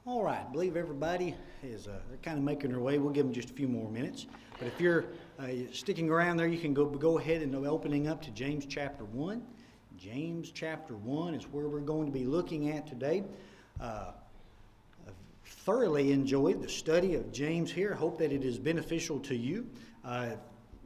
All right, I believe everybody is they're kind of making their way. We'll give them just a few more minutes. But if you're sticking around there, you can go ahead and opening up to James chapter 1. James chapter 1 is where we're going to be looking at today. I've thoroughly enjoyed the study of James here. I hope that it is beneficial to you.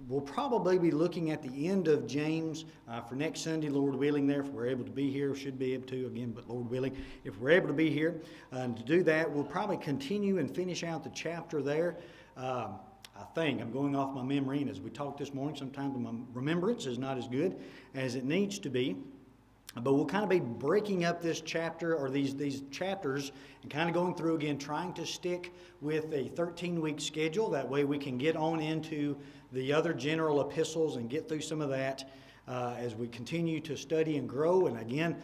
We'll probably be looking at the end of James for next Sunday, Lord willing, there, if we're able to be here. Should be able to, again, but Lord willing, if we're able to be here. And to do that, we'll probably continue and finish out the chapter there. I think, I'm going off my memory, and as we talked this morning, sometimes my remembrance is not as good as it needs to be. But we'll kind of be breaking up this chapter, or these chapters, and kind of going through again, trying to stick with a 13-week schedule. That way we can get on into the other general epistles and get through some of that as we continue to study and grow. And again,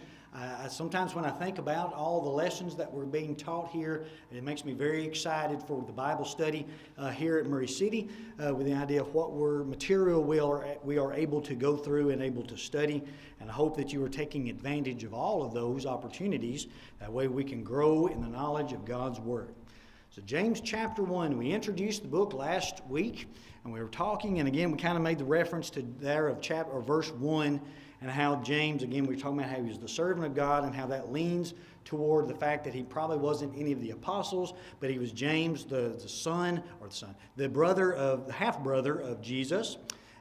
sometimes when I think about all the lessons that we're being taught here, it makes me very excited for the Bible study here at Murray City with the idea of what material we are able to go through and able to study. And I hope that you are taking advantage of all of those opportunities. That way we can grow in the knowledge of God's Word. So James chapter 1, we introduced the book last week, and we were talking, and again we kind of made the reference to there of verse 1, and how James, again we were talking about how he was the servant of God, and how that leans toward the fact that he probably wasn't any of the apostles, but he was James, the half-brother of Jesus.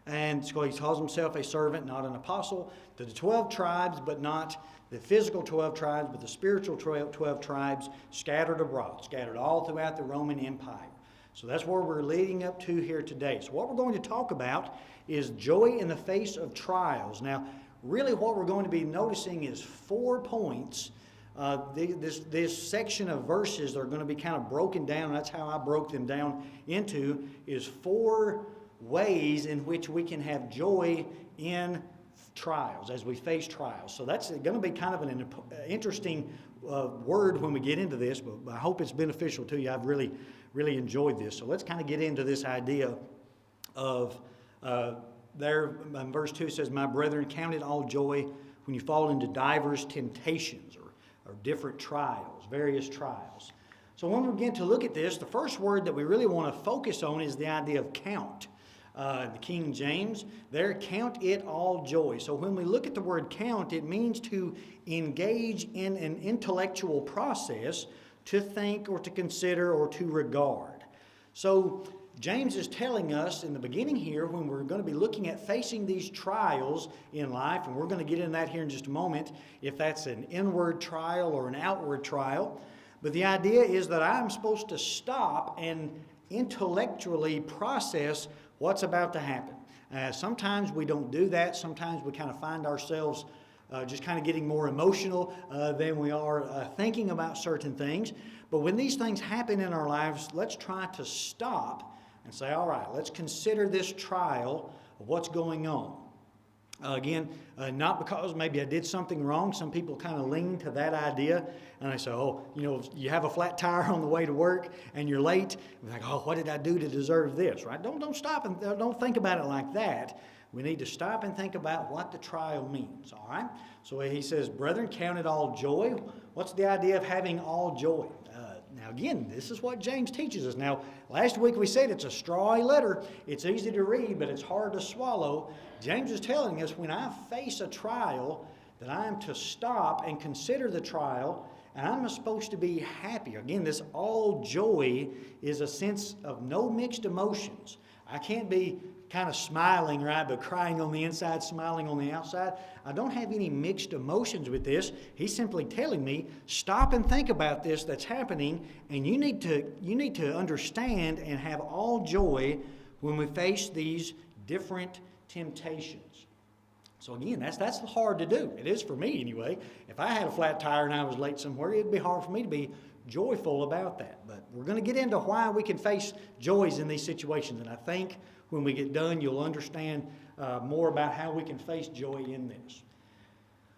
And so he calls himself a servant, not an apostle, to the 12 tribes, but not the physical 12 tribes, but the spiritual 12 tribes scattered abroad, scattered all throughout the Roman Empire. So that's where we're leading up to here today. So what we're going to talk about is joy in the face of trials. Now, really what we're going to be noticing is 4 points. This section of verses are going to be kind of broken down. That's how I broke them down into, is 4 ways in which we can have joy in trials, as we face trials. So that's going to be kind of an interesting word when we get into this, but I hope it's beneficial to you. I've really enjoyed this. So let's kind of get into this idea of, there in verse 2 says, "My brethren, count it all joy when you fall into divers temptations," or different trials, various trials. So when we begin to look at this, the first word that we really want to focus on is the idea of count. The King James, there, count it all joy. So when we look at the word count, it means to engage in an intellectual process, to think or to consider or to regard. So James is telling us in the beginning here, when we're going to be looking at facing these trials in life, and we're going to get into that here in just a moment, if that's an inward trial or an outward trial. But the idea is that I'm supposed to stop and intellectually process what's about to happen. Sometimes we don't do that. Sometimes we kind of find ourselves just kind of getting more emotional than we are thinking about certain things. But when these things happen in our lives, let's try to stop and say, all right, let's consider this trial of what's going on. Again, not because maybe I did something wrong. Some people kind of lean to that idea, and they say, oh, you have a flat tire on the way to work, and you're late. We're like, oh, what did I do to deserve this, right? Don't stop and don't think about it like that. We need to stop and think about what the trial means, all right? So he says, brethren, count it all joy. What's the idea of having all joy? Now, again, this is what James teaches us. Now, last week we said it's a strawy letter. It's easy to read, but it's hard to swallow. James is telling us when I face a trial that I am to stop and consider the trial, and I'm supposed to be happy. Again, this all joy is a sense of no mixed emotions. I can't be kind of smiling, right, but crying on the inside, smiling on the outside. I don't have any mixed emotions with this. He's simply telling me, stop and think about this that's happening, and you need to understand and have all joy when we face these different temptations. So again, that's hard to do. It is for me anyway. If I had a flat tire and I was late somewhere, it'd be hard for me to be joyful about that. But we're going to get into why we can face joys in these situations, and I think when we get done, you'll understand more about how we can face joy in this.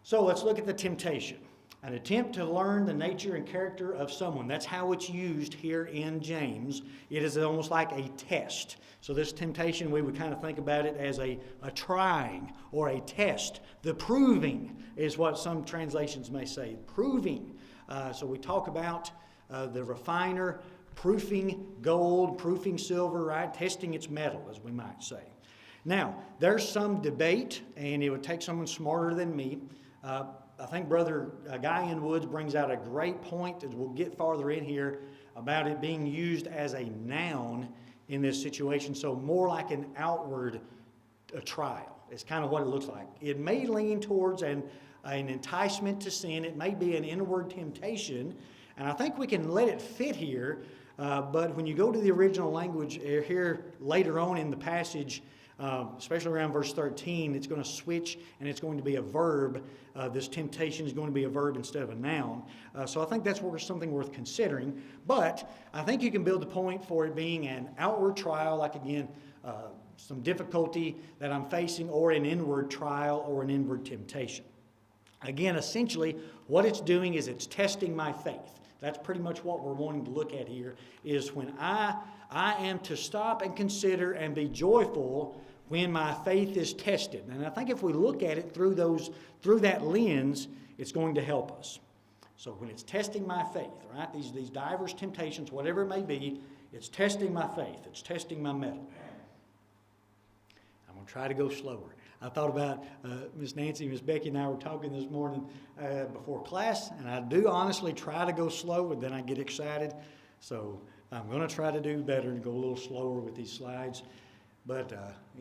So let's look at the temptation. An attempt to learn the nature and character of someone. That's how it's used here in James. It is almost like a test. So this temptation, we would kind of think about it as a trying or a test. The proving is what some translations may say. Proving. So we talk about the refiner proofing gold, proofing silver, right? Testing its metal, as we might say. Now, there's some debate, and it would take someone smarter than me. I think Brother Guy in Woods brings out a great point, as we'll get farther in here, about it being used as a noun in this situation, so more like an outward trial. It's kind of what it looks like. It may lean towards an enticement to sin. It may be an inward temptation, and I think we can let it fit here, but when you go to the original language here later on in the passage, especially around verse 13, it's going to switch and it's going to be a verb. This temptation is going to be a verb instead of a noun. So I think that's something worth considering. But I think you can build the point for it being an outward trial, like again, some difficulty that I'm facing, or an inward trial or an inward temptation. Again, essentially, what it's doing is it's testing my faith. That's pretty much what we're wanting to look at here, is when I am to stop and consider and be joyful when my faith is tested. And I think if we look at it through that lens, it's going to help us. So when it's testing my faith, right, these diverse temptations, whatever it may be, it's testing my faith. It's testing my mettle. I'm going to try to go slower. I thought about Miss Nancy, Miss Becky and I were talking this morning before class, and I do honestly try to go slow, and then I get excited. So I'm going to try to do better and go a little slower with these slides. But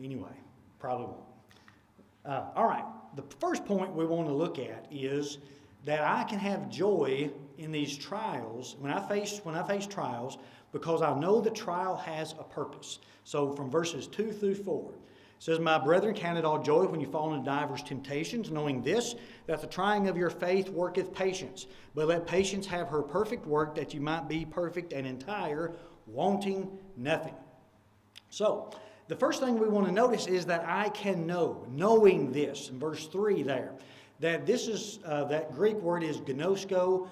anyway, probably won't. All right, the first point we want to look at is that I can have joy in these trials when I face trials, because I know the trial has a purpose. So from verses 2 through 4, it says, "My brethren, count it all joy when you fall into divers temptations, knowing this, that the trying of your faith worketh patience. But let patience have her perfect work, that you might be perfect and entire, wanting nothing." So, the first thing we want to notice is that I can know, knowing this, in verse 3 there, that this is, that Greek word is gnosko,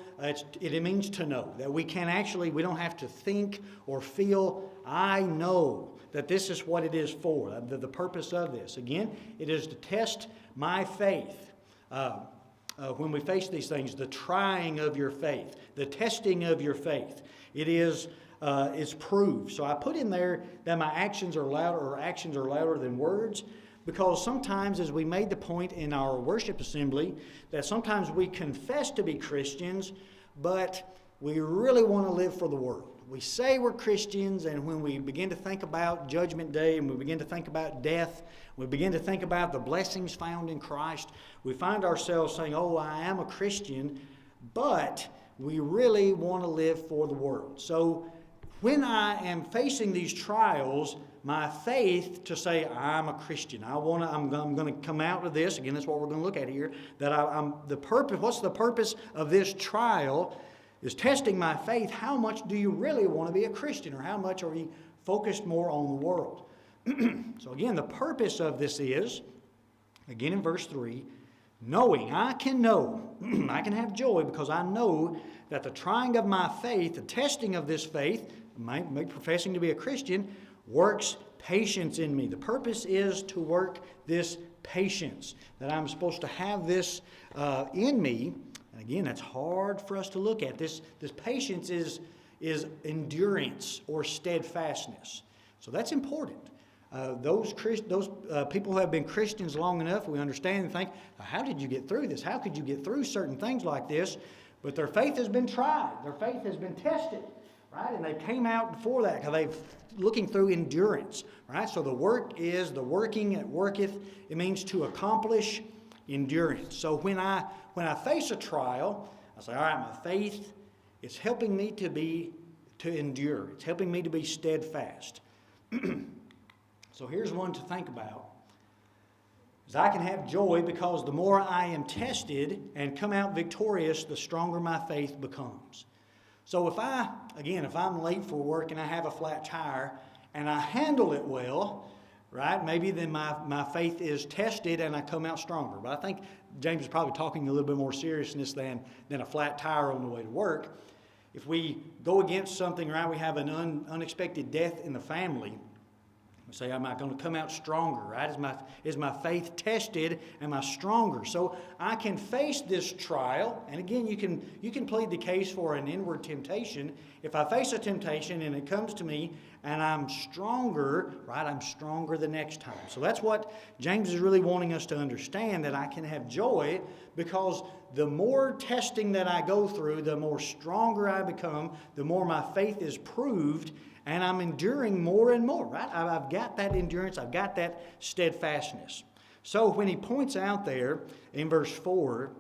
it means to know, that we don't have to think or feel. I know that this is what it is for, the purpose of this. Again, it is to test my faith. When we face these things, the trying of your faith, the testing of your faith, it is proved. So I put in there that my actions are louder than words, because sometimes, as we made the point in our worship assembly, that sometimes we confess to be Christians, but we really want to live for the world. We say we're Christians, and when we begin to think about Judgment Day, and we begin to think about death, we begin to think about the blessings found in Christ, we find ourselves saying, "Oh, I am a Christian," but we really want to live for the world. So when I am facing these trials, my faith to say I'm a Christian, I'm going to come out of this. Again, that's what we're going to look at here. What's the purpose of this trial? Is testing my faith. How much do you really want to be a Christian, or how much are you focused more on the world? So again, the purpose of this is, again in verse 3, knowing. I can know, I can have joy, because I know that the trying of my faith, the testing of this faith, my professing to be a Christian, works patience in me. The purpose is to work this patience, that I'm supposed to have this in me. And again, that's hard for us to look at. This patience is endurance or steadfastness. So that's important. Those people who have been Christians long enough, we understand and think, how did you get through this? How could you get through certain things like this? But their faith has been tried. Their faith has been tested, right? And they came out before that because they've looking through endurance, right? So the working, it worketh. It means to accomplish endurance. So when I face a trial, I say, all right, my faith is helping me to endure. It's helping me to be steadfast. So here's one to think about. Is I can have joy because the more I am tested and come out victorious, the stronger my faith becomes. So if I'm late for work and I have a flat tire and I handle it well, right, maybe then my faith is tested and I come out stronger. But I think James is probably talking a little bit more seriousness than a flat tire on the way to work. If we go against something, right, we have an unexpected death in the family, We say, am I going to come out stronger, right? Is my faith tested? Am I stronger? So I can face this trial. And again, you can plead the case for an inward temptation. If I face a temptation and it comes to me and I'm stronger, right, I'm stronger the next time. So that's what James is really wanting us to understand, that I can have joy because the more testing that I go through, the more stronger I become, the more my faith is proved, and I'm enduring more and more, right? I've got that endurance. I've got that steadfastness. So when he points out there in verse 4,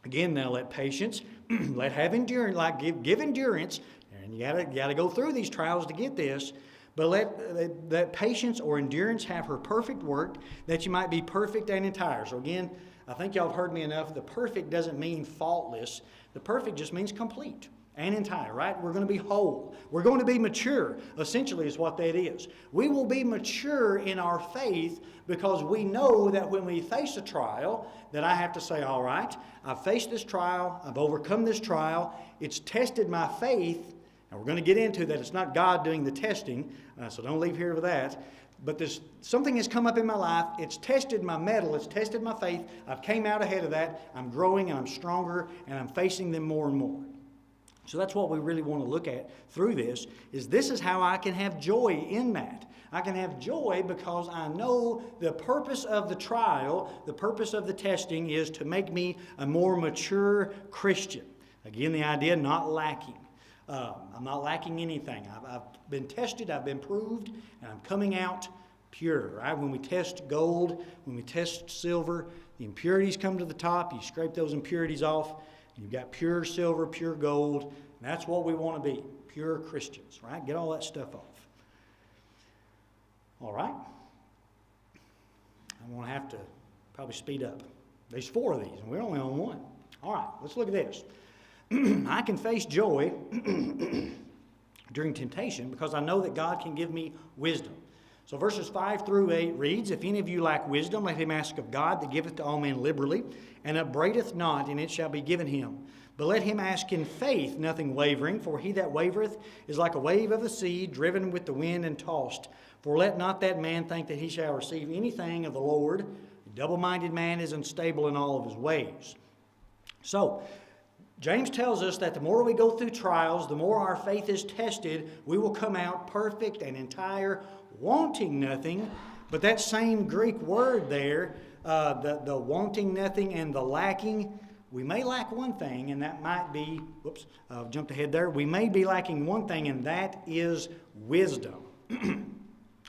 again, now let patience, let have endurance, like give endurance, and you gotta go through these trials to get this, but let patience or endurance have her perfect work, that you might be perfect and entire. So again, I think y'all have heard me enough. The perfect doesn't mean faultless. The perfect just means complete and entire, right? We're going to be whole. We're going to be mature, essentially, is what that is. We will be mature in our faith because we know that when we face a trial, that I have to say, all right, I've faced this trial, I've overcome this trial, it's tested my faith, and we're going to get into that it's not God doing the testing, so don't leave here with that. But something has come up in my life, it's tested my mettle, it's tested my faith, I've came out ahead of that, I'm growing and I'm stronger, and I'm facing them more and more. So that's what we really want to look at through this is how I can have joy in that. I can have joy because I know the purpose of the trial, the purpose of the testing is to make me a more mature Christian. Again, the idea, not lacking. I'm not lacking anything. I've been tested, I've been proved, and I'm coming out pure, right? When we test gold, when we test silver, the impurities come to the top, you scrape those impurities off, you've got pure silver, pure gold, and that's what we want to be, pure Christians, right? Get all that stuff off. All right? I'm going to have to probably speed up. There's 4 of these, and we're only on 1. All right, let's look at this. I can face joy during temptation because I know that God can give me wisdom. So verses 5 through 8 reads, If any of you lack wisdom, let him ask of God, that giveth to all men liberally, and upbraideth not, and it shall be given him. But let him ask in faith, nothing wavering, for he that wavereth is like a wave of the sea, driven with the wind and tossed. For let not that man think that he shall receive anything of the Lord. A double-minded man is unstable in all of his ways. So, James tells us that the more we go through trials, the more our faith is tested, we will come out perfect and entire, wanting nothing. But that same Greek word there, the wanting nothing and the lacking, we may lack one thing, and that might be, jumped ahead there. We may be lacking one thing, and that is wisdom.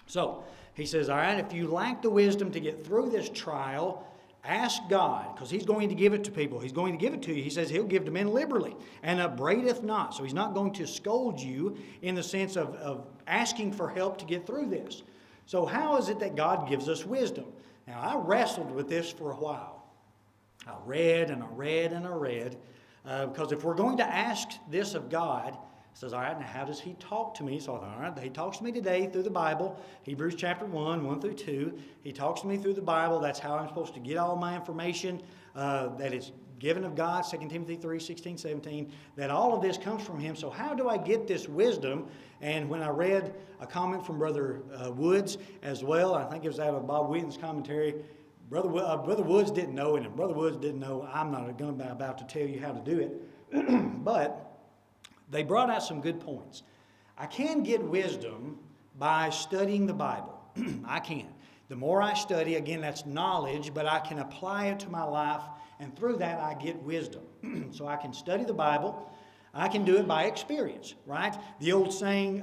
So, he says, all right, if you lack the wisdom to get through this trial, ask God, because he's going to give it to people. He's going to give it to you. He says he'll give to men liberally, and upbraideth not. So he's not going to scold you in the sense of asking for help to get through this. So how is it that God gives us wisdom? Now, I wrestled with this for a while. I read, because if we're going to ask this of God, it says, all right, now how does he talk to me? So I thought, all right, he talks to me today through the Bible, Hebrews chapter 1 through 2. He talks to me through the Bible. That's how I'm supposed to get all my information that is given of God, 2 Timothy 3, 16, 17, that all of this comes from him. So how do I get this wisdom? And when I read a comment from Brother Woods as well, I think it was out of Bob Wheaton's commentary, Brother Woods didn't know, and if Brother Woods didn't know, I'm not about to tell you how to do it. But they brought out some good points. I can get wisdom by studying the Bible. I can. The more I study, again, that's knowledge, but I can apply it to my life, and through that I get wisdom. So I can study the Bible. I can do it by experience, right? The old saying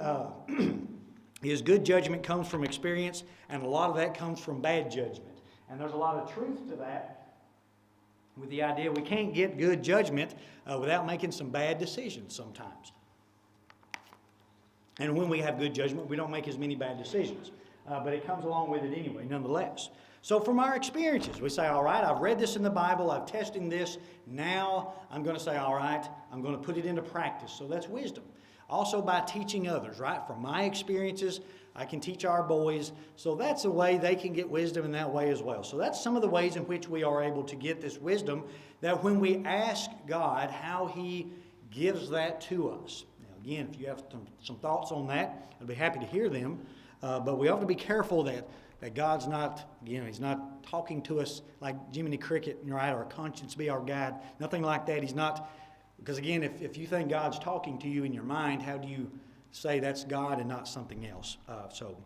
is good judgment comes from experience, and a lot of that comes from bad judgment. And there's a lot of truth to that, with the idea we can't get good judgment without making some bad decisions sometimes. And when we have good judgment, we don't make as many bad decisions. But it comes along with it anyway, nonetheless. So from our experiences, we say, all right, I've read this in the Bible, I'm testing this, now I'm going to say, all right, I'm going to put it into practice. So that's wisdom. Also by teaching others, right? From my experiences, I can teach our boys. So that's a way they can get wisdom in that way as well. So that's some of the ways in which we are able to get this wisdom, that when we ask God how he gives that to us. Now again, if you have some thoughts on that, I'd be happy to hear them. But we have to be careful that God's not, He's not talking to us like Jiminy Cricket, right? Our conscience be our guide. Nothing like that. He's not, because again, if you think God's talking to you in your mind, how do you say that's God and not something else? So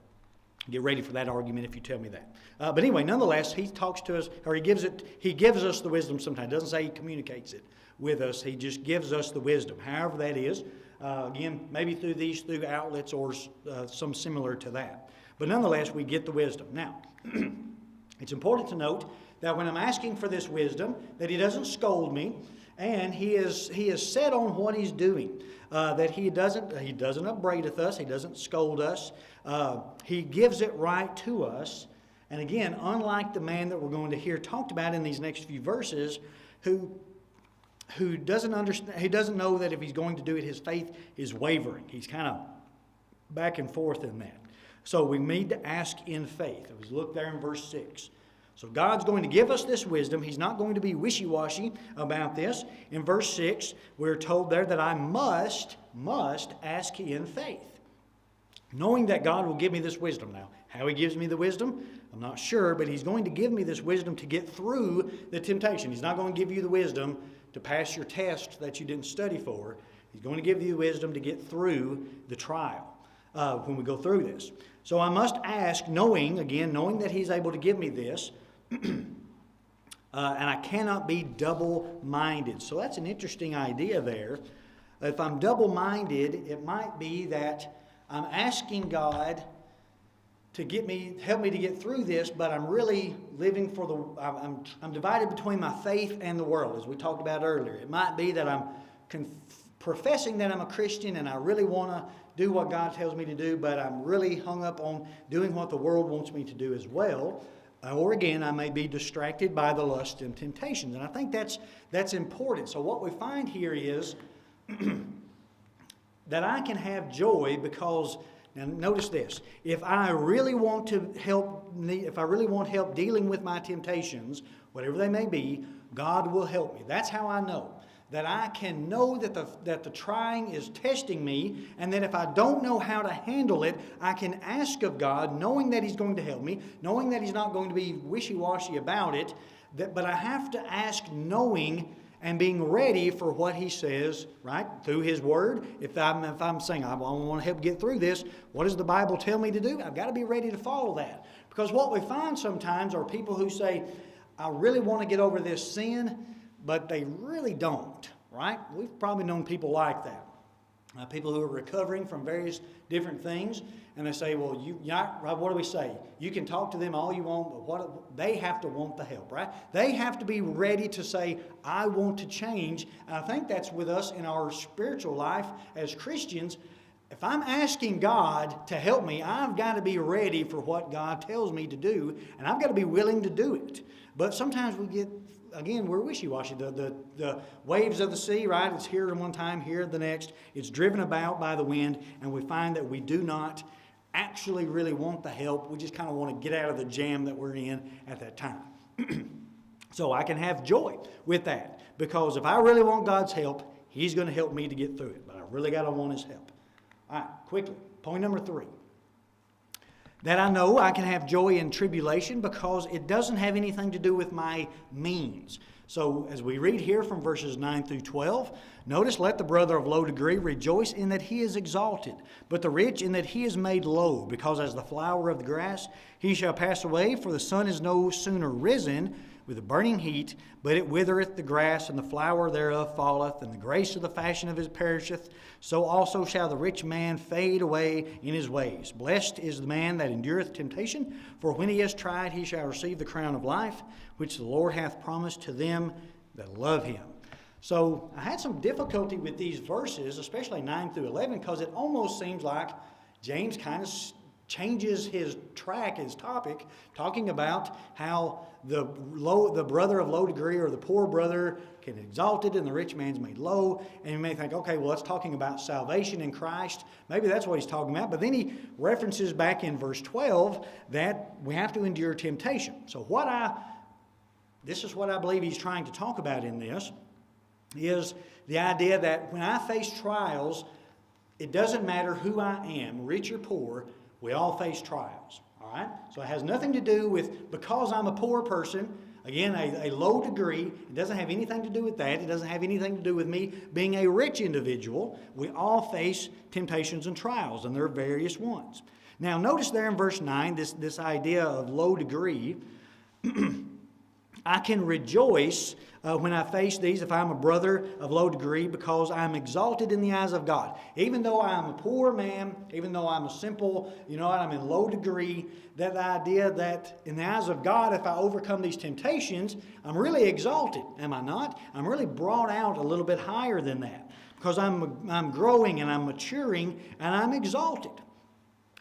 get ready for that argument if you tell me that. But anyway, nonetheless, he talks to us, or he gives us the wisdom sometimes. It doesn't say he communicates it with us. He just gives us the wisdom, however that is. Again, maybe through outlets or some similar to that. But nonetheless, we get the wisdom. Now, it's important to note that when I'm asking for this wisdom, that he doesn't scold me, and he is set on what he's doing. That he doesn't upbraideth us, he doesn't scold us. He gives it right to us. And again, unlike the man that we're going to hear talked about in these next few verses, who doesn't understand, he doesn't know that if he's going to do it, his faith is wavering. He's kind of back and forth in that. So we need to ask in faith. Let's look there in verse 6. So God's going to give us this wisdom. He's not going to be wishy-washy about this. In verse 6, we're told there that I must ask in faith, knowing that God will give me this wisdom. Now, how he gives me the wisdom, I'm not sure, but he's going to give me this wisdom to get through the temptation. He's not going to give you the wisdom to pass your test that you didn't study for. He's going to give you the wisdom to get through the trial when we go through this. So I must ask, knowing that he's able to give me this, and I cannot be double-minded. So that's an interesting idea there. If I'm double-minded, it might be that I'm asking God to help me to get through this, but I'm really living I'm divided between my faith and the world, as we talked about earlier. It might be that I'm professing that I'm a Christian and I really want to do what God tells me to do, but I'm really hung up on doing what the world wants me to do as well. Or again, I may be distracted by the lust and temptations. And I think that's important. So what we find here is that I can have joy because, now notice this, if I really want help dealing with my temptations, whatever they may be, God will help me. That's how I know. That I can know that the trying is testing me, and that if I don't know how to handle it, I can ask of God, knowing that he's going to help me, knowing that he's not going to be wishy-washy about it, but I have to ask knowing and being ready for what he says, right, through his word. If I'm saying, I want to help get through this, what does the Bible tell me to do? I've got to be ready to follow that. Because what we find sometimes are people who say, I really want to get over this sin, but they really don't, right? We've probably known people like that. People who are recovering from various different things, and they say, well, what do we say? You can talk to them all you want, but they have to want the help, right? They have to be ready to say, I want to change. And I think that's with us in our spiritual life as Christians. If I'm asking God to help me, I've got to be ready for what God tells me to do, and I've got to be willing to do it. But sometimes we're wishy-washy. The waves of the sea, right? It's here one time, here the next. It's driven about by the wind, and we find that we do not actually really want the help. We just kind of want to get out of the jam that we're in at that time. So I can have joy with that, because if I really want God's help, he's going to help me to get through it. But I really got to want his help. All right, quickly. Point number 3. That I know I can have joy in tribulation because it doesn't have anything to do with my means. So as we read here from verses 9 through 12, notice, let the brother of low degree rejoice in that he is exalted, but the rich in that he is made low, because as the flower of the grass he shall pass away, for the sun is no sooner risen with a burning heat, but it withereth the grass, and the flower thereof falleth, and the grace of the fashion of it perisheth. So also shall the rich man fade away in his ways. Blessed is the man that endureth temptation, for when he is tried, he shall receive the crown of life, which the Lord hath promised to them that love him. So I had some difficulty with these verses, especially 9 through 11, because it almost seems like James kind of changes his track, his topic, talking about how the brother of low degree, or the poor brother, can be exalted and the rich man's made low. And you may think, okay, well, it's talking about salvation in Christ. Maybe that's what he's talking about. But then he references back in verse 12 that we have to endure temptation. So this is what I believe he's trying to talk about in this, is the idea that when I face trials, it doesn't matter who I am, rich or poor. We all face trials, all right? So it has nothing to do with because I'm a poor person. Again, a low degree. It doesn't have anything to do with that. It doesn't have anything to do with me being a rich individual. We all face temptations and trials, and there are various ones. Now, notice there in verse 9, this idea of low degree. I can rejoice when I face these if I'm a brother of low degree because I'm exalted in the eyes of God. Even though I'm a poor man, even though I'm a simple, I'm in low degree, that idea that in the eyes of God, if I overcome these temptations, I'm really exalted, am I not? I'm really brought out a little bit higher than that because I'm growing and I'm maturing and I'm exalted.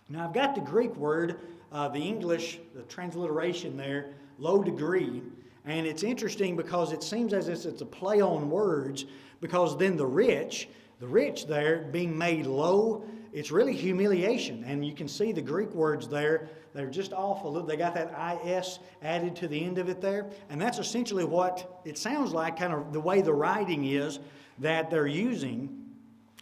Now, I've got the Greek word, the English, the transliteration there, low degree. And it's interesting because it seems as if it's a play on words, because then the rich there being made low, it's really humiliation. And you can see the Greek words there, they're just awful. They got that is added to the end of it there. And that's essentially what it sounds like, kind of the way the writing is that they're using,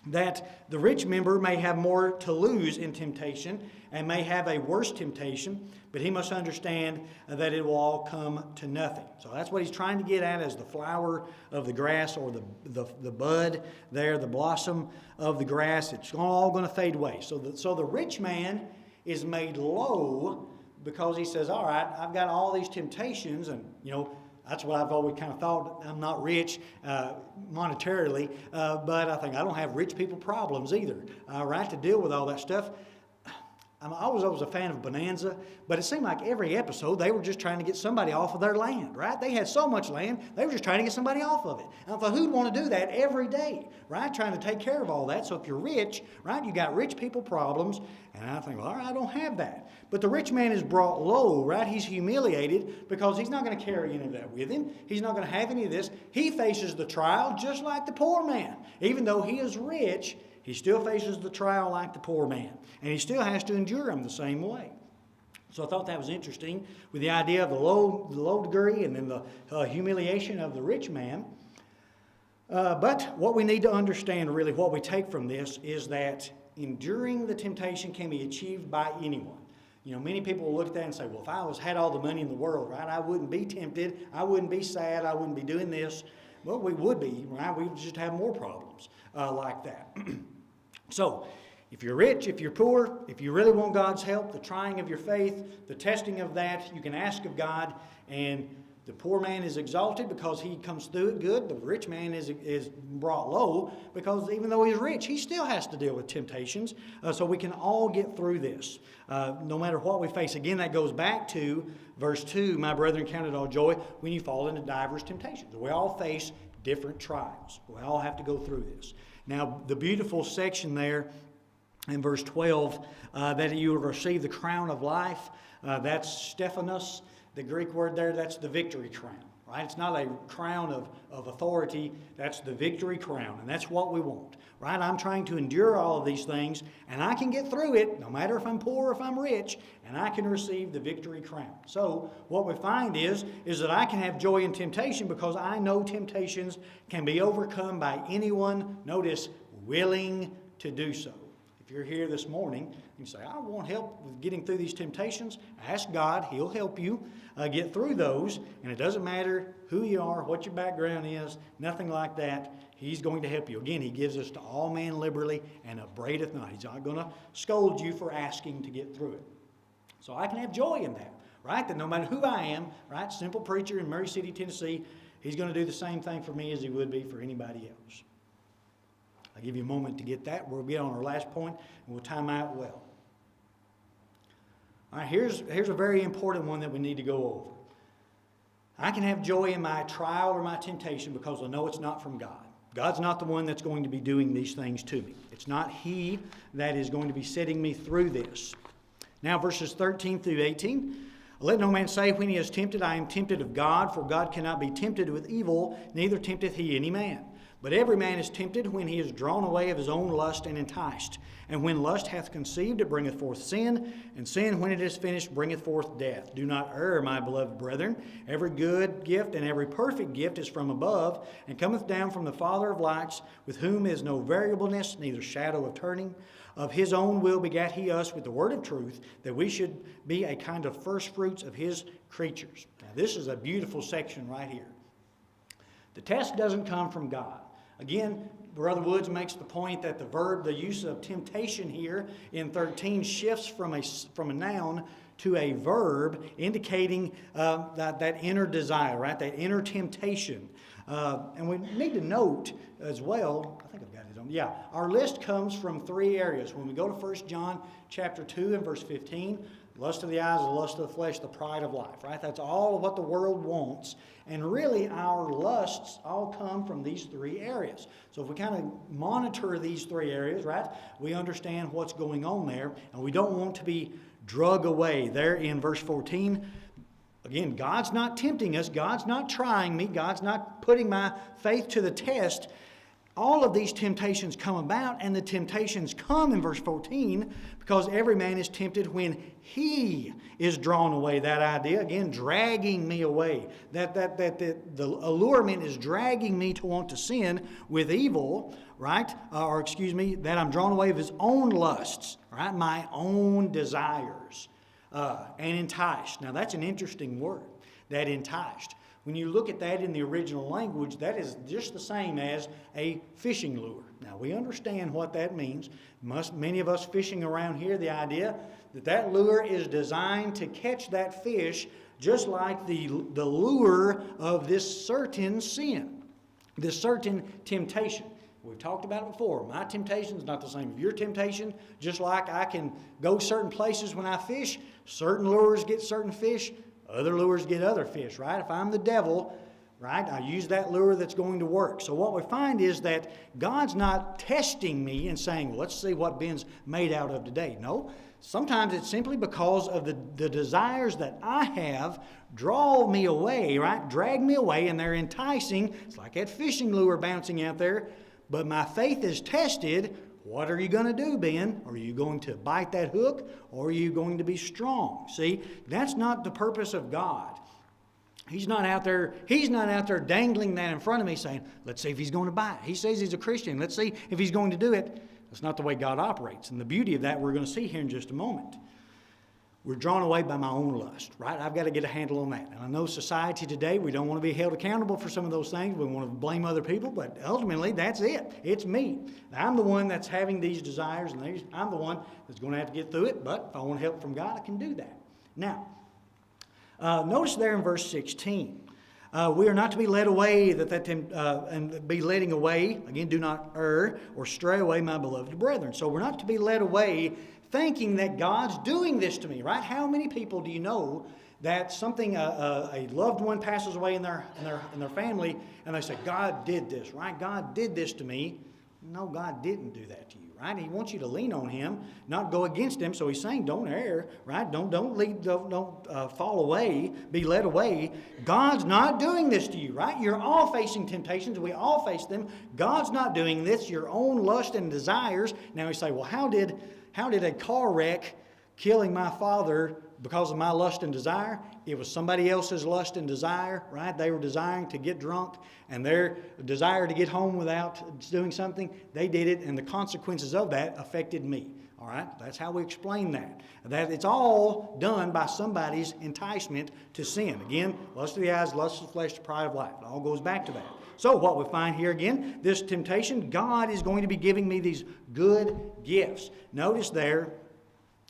that the rich member may have more to lose in temptation and may have a worse temptation, but he must understand that it will all come to nothing. So that's what he's trying to get at as the flower of the grass, or the bud there, the blossom of the grass. It's all going to fade away. So the rich man is made low because he says, all right, I've got all these temptations, and that's what I've always kind of thought. I'm not rich monetarily, but I think I don't have rich people problems either, right, to deal with all that stuff. I was always a fan of Bonanza, but it seemed like every episode they were just trying to get somebody off of their land, right? They had so much land, they were just trying to get somebody off of it. And I thought, who'd want to do that every day, right? Trying to take care of all that. So if you're rich, right, you got rich people problems. And I think, well, all right, I don't have that. But the rich man is brought low, right? He's humiliated because he's not going to carry any of that with him. He's not going to have any of this. He faces the trial just like the poor man. Even though he is rich, he still faces the trial like the poor man. And he still has to endure them the same way. So I thought that was interesting with the idea of the low degree and then the humiliation of the rich man. But what we need to understand, really, what we take from this is that enduring the temptation can be achieved by anyone. Many people will look at that and say, well, if I had all the money in the world, right, I wouldn't be tempted, I wouldn't be sad, I wouldn't be doing this. Well, we would be, right? We would just have more problems like that. So, if you're rich, if you're poor, if you really want God's help, the trying of your faith, the testing of that, you can ask of God. And the poor man is exalted because he comes through it good. The rich man is brought low because even though he's rich, he still has to deal with temptations. So we can all get through this, no matter what we face. Again, that goes back to verse 2, my brethren, count it all joy when you fall into divers temptations. We all face different trials. We all have to go through this. Now, the beautiful section there in verse 12, that you will receive the crown of life, that's Stephanos. The Greek word there, that's the victory crown, right? It's not a crown of authority, that's the victory crown, and that's what we want, right? I'm trying to endure all of these things, and I can get through it, no matter if I'm poor or if I'm rich, and I can receive the victory crown. So what we find is that I can have joy in temptation because I know temptations can be overcome by anyone, notice, willing to do so. If you're here this morning, you say, I want help with getting through these temptations. Ask God. He'll help you get through those. And it doesn't matter who you are, what your background is, nothing like that. He's going to help you. Again, he gives us to all man liberally and upbraideth not. He's not going to scold you for asking to get through it. So I can have joy in that, right? That no matter who I am, right? Simple preacher in Murray City, Tennessee, he's going to do the same thing for me as he would be for anybody else. I'll give you a moment to get that. We'll get on our last point, and we'll time out well. All right, here's a very important one that we need to go over. I can have joy in my trial or my temptation because I know it's not from God. God's not the one that's going to be doing these things to me. It's not He that is going to be setting me through this. Now, verses 13 through 18. Let no man say when he is tempted, I am tempted of God, for God cannot be tempted with evil, neither tempteth He any man. But every man is tempted when he is drawn away of his own lust and enticed. And when lust hath conceived, it bringeth forth sin. And sin, when it is finished, bringeth forth death. Do not err, my beloved brethren. Every good gift and every perfect gift is from above, and cometh down from the Father of lights, with whom is no variableness, neither shadow of turning. Of his own will begat he us with the word of truth, that we should be a kind of firstfruits of his creatures. Now, this is a beautiful section right here. The test doesn't come from God. Again, Brother Woods makes the point that the use of temptation here in 13 shifts from a noun to a verb, indicating that inner desire, right? That inner temptation. And we need to note as well, I think I've got it on. Yeah, our list comes from 3 areas. When we go to 1 John chapter 2 and verse 15, lust of the eyes, the lust of the flesh, the pride of life, right? That's all of what the world wants. And really, our lusts all come from these 3 areas. So if we kind of monitor these 3 areas, right, we understand what's going on there, and we don't want to be drug away. There in verse 14, again, God's not tempting us. God's not trying me. God's not putting my faith to the test. All of these temptations come about, and the temptations come in verse 14 because every man is tempted when he is drawn away. That idea, again, dragging me away. The allurement is dragging me to want to sin with evil, right? That I'm drawn away of his own lusts, right? My own desires, and enticed. Now, that's an interesting word, that enticed. When you look at that in the original language, that is just the same as a fishing lure. Now, we understand what that means. Many of us fishing around here, the idea that lure is designed to catch that fish just like the lure of this certain sin, this certain temptation. We've talked about it before. My temptation is not the same as your temptation. Just like I can go certain places when I fish, certain lures get certain fish, other lures get other fish, right? If I'm the devil, right, I use that lure that's going to work. So what we find is that God's not testing me and saying, well, let's see what Ben's made out of today. No, sometimes it's simply because of the desires that I have draw me away, right, drag me away, and they're enticing. It's like that fishing lure bouncing out there. But my faith is tested. What are you going to do, Ben? Are you going to bite that hook, or are you going to be strong? See, that's not the purpose of God. He's not out there dangling that in front of me saying, let's see if he's going to bite. He says he's a Christian. Let's see if he's going to do it. That's not the way God operates. And the beauty of that we're going to see here in just a moment. We're drawn away by my own lust, right? I've got to get a handle on that. And I know society today, we don't want to be held accountable for some of those things. We want to blame other people, but ultimately, that's it. It's me. I'm the one that's having these desires, and I'm the one that's going to have to get through it, but if I want help from God, I can do that. Now, notice there in verse 16, we are not to be led away and be letting away, again, do not err or stray away, my beloved brethren. So we're not to be led away thinking that God's doing this to me, right? How many people do you know that something, a loved one passes away in their family, and they say, God did this, right? God did this to me. No, God didn't do that to you, right? He wants you to lean on Him, not go against Him. So He's saying, don't err, right? Don't fall away, be led away. God's not doing this to you, right? You're all facing temptations. We all face them. God's not doing this. Your own lust and desires. Now you say, well, how did a car wreck killing my father because of my lust and desire? It was somebody else's lust and desire, right? They were desiring to get drunk, and their desire to get home without doing something, they did it, and the consequences of that affected me. All right? That's how we explain that. That it's all done by somebody's enticement to sin. Again, lust of the eyes, lust of the flesh, the pride of life. It all goes back to that. So what we find here again, this temptation, God is going to be giving me these good gifts. Notice there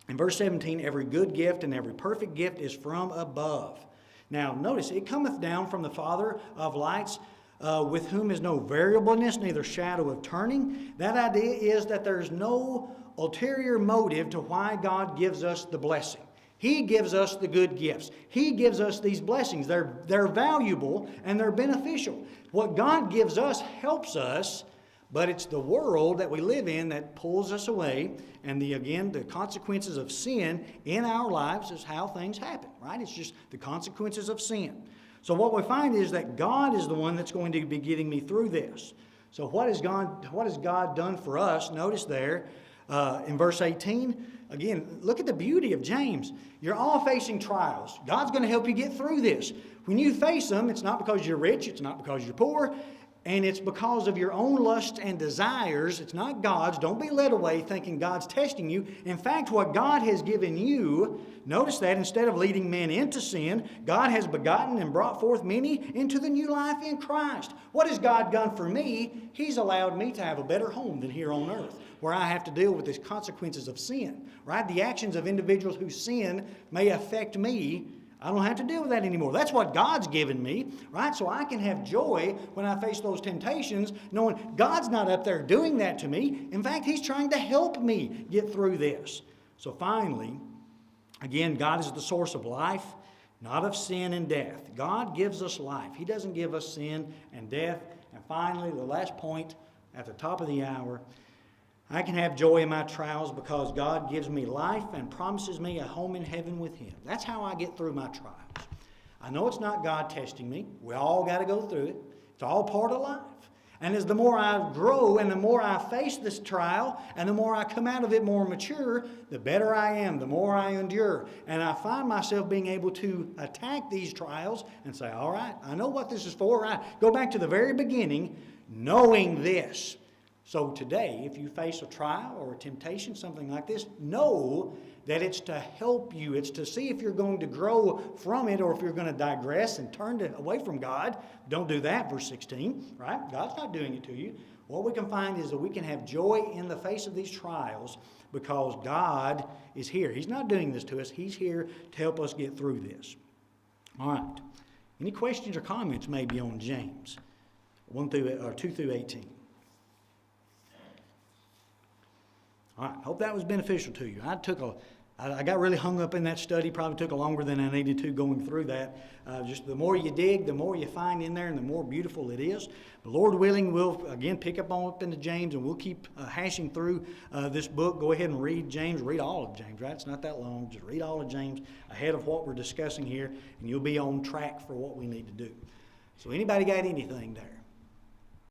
in verse 17, every good gift and every perfect gift is from above. Now notice, it cometh down from the Father of lights, with whom is no variableness, neither shadow of turning. That idea is that there's no ulterior motive to why God gives us the blessing. He gives us the good gifts. He gives us these blessings. They're valuable and they're beneficial. What God gives us helps us, but it's the world that we live in that pulls us away. And the consequences of sin in our lives is how things happen, right? It's just the consequences of sin. So what we find is that God is the one that's going to be getting me through this. So what has God done for us? Notice there in verse 18, again, look at the beauty of James. You're all facing trials. God's going to help you get through this. When you face them, it's not because you're rich, it's not because you're poor, and it's because of your own lusts and desires. It's not God's. Don't be led away thinking God's testing you. In fact, what God has given you, notice that instead of leading men into sin, God has begotten and brought forth many into the new life in Christ. What has God done for me? He's allowed me to have a better home than here on earth, where I have to deal with the consequences of sin, right? The actions of individuals who sin may affect me. I don't have to deal with that anymore. That's what God's given me, right? So I can have joy when I face those temptations, knowing God's not up there doing that to me. In fact, He's trying to help me get through this. So finally, again, God is the source of life, not of sin and death. God gives us life. He doesn't give us sin and death. And finally, the last point at the top of the hour, I can have joy in my trials because God gives me life and promises me a home in heaven with Him. That's how I get through my trials. I know it's not God testing me. We all got to go through it. It's all part of life. And as the more I grow and the more I face this trial and the more I come out of it more mature, the better I am, the more I endure. And I find myself being able to attack these trials and say, all right, I know what this is for. I go back to the very beginning knowing this. So today, if you face a trial or a temptation, something like this, know that it's to help you. It's to see if you're going to grow from it or if you're going to digress and turn away from God. Don't do that, verse 16, right? God's not doing it to you. What we can find is that we can have joy in the face of these trials because God is here. He's not doing this to us. He's here to help us get through this. All right. Any questions or comments maybe on James 2 through 18? All right, hope that was beneficial to you. I got really hung up in that study, probably took longer than I needed to going through that. Just the more you dig, the more you find in there and the more beautiful it is. The Lord willing, we'll again pick up into James and we'll keep hashing through this book. Go ahead and read James, read all of James, right? It's not that long. Just read all of James ahead of what we're discussing here and you'll be on track for what we need to do. So anybody got anything there?